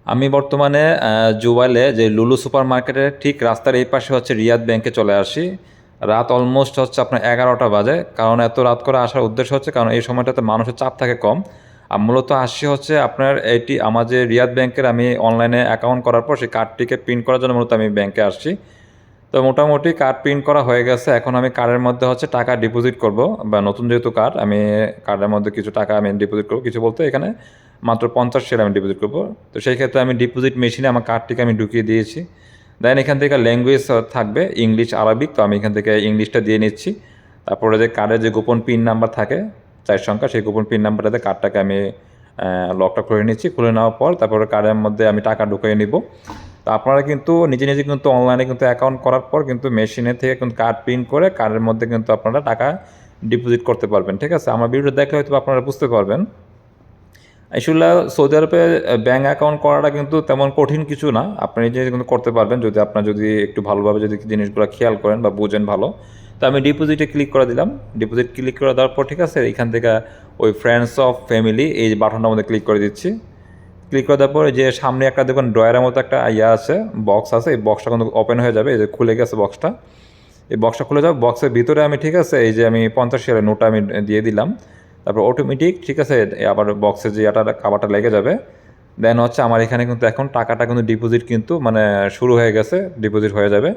আমি বর্তমানে জুবাইলে যে লুলু সুপার মার্কেটের ঠিক রাস্তার এই পাশে হচ্ছে রিয়াদ ব্যাংকে চলে আসি। রাত অলমোস্ট হচ্ছে আপনার 11টা বাজে। কারণ এত রাত করে আসার উদ্দেশ্য হচ্ছে কারণ এই সময়টাতে মানুষের চাপ থাকে কম। আর মূলত আসছি হচ্ছে আপনার এইটি আমার যে রিয়াদ ব্যাংকের আমি অনলাইনে অ্যাকাউন্ট করার পর সেই কার্ডটিকে প্রিন্ট করার জন্য মূলত আমি ব্যাংকে আসছি। তো মোটামুটি কার্ড প্রিন্ট করা হয়ে গেছে। এখন আমি কার্ডের মধ্যে হচ্ছে টাকা ডিপোজিট করব, বা নতুন যেহেতু কার্ড আমি কার্ডের মধ্যে কিছু টাকা আমি ডিপোজিট করব। কিছু বলতে এখানে মাত্র 50 শেয়ার আমি ডিপোজিট করব। তো সেই ক্ষেত্রে আমি ডিপোজিট মেশিনে আমার কার্ডটিকে আমি ঢুকিয়ে দিয়েছি। দেন এখান থেকে ল্যাঙ্গুয়েজ থাকবে ইংলিশ, আরবিক। তো আমি এখান থেকে ইংলিশটা দিয়ে নিচ্ছি। তারপরে যে কার্ডের যে গোপন পিন নাম্বার থাকে 4 সংখ্যা, সেই গোপন পিন নাম্বারটাতে কার্ডটাকে আমি লকটা খুলে নিচ্ছি। খুলে নেওয়ার পর তারপরে কার্ডের মধ্যে আমি টাকা ঢুকিয়ে নিব। তো আপনারা কিন্তু নিজে নিজে কিন্তু অনলাইনে কিন্তু অ্যাকাউন্ট করার পর কিন্তু মেশিনের থেকে কিন্তু কার্ড প্রিন্ট করে কার্ডের মধ্যে কিন্তু আপনারা টাকা ডিপোজিট করতে পারবেন। ঠিক আছে, আমার ভিডিও দেখলে হয়তো আপনারা বুঝতে পারবেন। আসলে সৌদি আরবে ব্যাঙ্ক অ্যাকাউন্ট করাটা কিন্তু তেমন কঠিন কিছু না, আপনি নিজে কিন্তু করতে পারবেন যদি আপনার যদি একটু ভালোভাবে যদি জিনিসগুলো খেয়াল করেন বা বুঝেন ভালো। তো আমি ডিপোজিটে ক্লিক করে দিলাম। ডিপোজিট ক্লিক করে দেওয়ার পর ঠিক আছে, এখান থেকে ওই ফ্রেন্ডস অফ ফ্যামিলি এই বাটনটার মধ্যে ক্লিক করে দিচ্ছি। ক্লিক করে দেওয়ার পরে যে সামনে একটা দেখুন ড্রয়ারের মতো একটা ইয়া আছে, বক্স আছে, এই বক্সটা কিন্তু ওপেন হয়ে যাবে। এই যে খুলে গেছে বক্সটা, এই বক্সটা খুলে যাবে। বক্সের ভিতরে আমি ঠিক আছে এই যে আমি 50 শেয়ারের নোটটা আমি দিয়ে দিলাম। তারপর অটোমেটিক ঠিক আছে আবার বক্সের যে ইয়াটা কাভারটা লেগে যাবে। দেন হচ্ছে আমার এখানে কিন্তু এখন টাকাটা কিন্তু ডিপোজিট কিন্তু মানে শুরু হয়ে গেছে, ডিপোজিট হয়ে যাবে।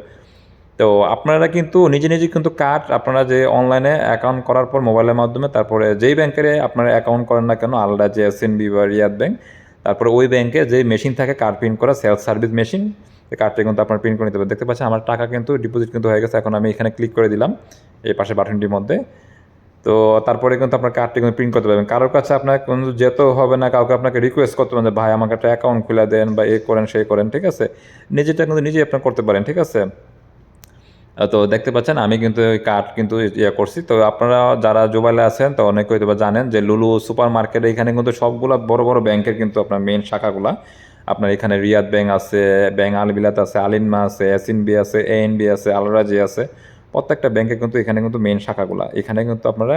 তো আপনারা কিন্তু নিজে নিজে কিন্তু কার্ড আপনারা যে অনলাইনে অ্যাকাউন্ট করার পর মোবাইলের মাধ্যমে তারপরে যেই ব্যাংকের আপনারা অ্যাকাউন্ট করেন না কেন, আলদা যে এসএনবি বা রিয়াদ ব্যাংক, তারপরে ওই ব্যাংকে যে মেশিন থাকে কার্ড প্রিন্ট করা, সেলফ সার্ভিস মেশিন, এই কার্ডটা কিন্তু আপনার প্রিন্ট করে নিতে পারেন। দেখতে পাচ্ছেন আমার টাকা কিন্তু ডিপোজিট কিন্তু হয়ে গেছে। এখন আমি এখানে ক্লিক করে দিলাম এই পাশে বাটনটির মধ্যে। তো তারপরে কিন্তু আপনার কার্ডটি কিন্তু প্রিন্ট করতে পারবেন। কারোর কাছে আপনার কিন্তু যেতেও হবে না, কাউকে আপনাকে রিকোয়েস্ট করতে পারেন যে ভাই আমাকে একটা অ্যাকাউন্ট খুলে দেন বা এ করেন সেই করেন। ঠিক আছে, নিজেটা কিন্তু নিজেই আপনার করতে পারেন। ঠিক আছে, তো দেখতে পাচ্ছেন আমি কিন্তু ওই কার্ড কিন্তু ইয়ে করছি। তো আপনারা যারা জুবাইলে আছেন তো অনেকে হয়তো বা জানেন যে লুলু সুপার মার্কেটে এখানে কিন্তু সবগুলা বড় বড় ব্যাংকের কিন্তু আপনার মেন শাখাগুলা আপনার এখানে রিয়াদ ব্যাংক আছে, ব্যাংক আল বিলাত আছে, আলিনমা আছে, এসএনবি আছে, এএনবি আছে, আল রাজি আছে। প্রত্যেকটা ব্যাংকে কিন্তু এখানে কিন্তু মেন শাখাগুলা, এখানে কিন্তু আপনারা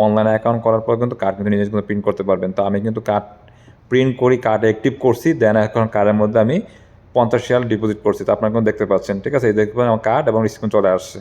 অনলাইনে অ্যাকাউন্ট করার পর কিন্তু কার্ড কিন্তু নিজে কিন্তু প্রিন্ট করতে পারবেন। তো আমি কিন্তু কার্ড প্রিন্ট করি, কার্ড অ্যাক্টিভ করছি, দেন এখন কার্ডের মধ্যে আমি 50 শেয়ার ডিপোজিট করছি। তো আপনারা কিন্তু দেখতে পাচ্ছেন। ঠিক আছে, এই দেখবেন আমার কার্ড এবং স্ক্রিন চলে আসছে।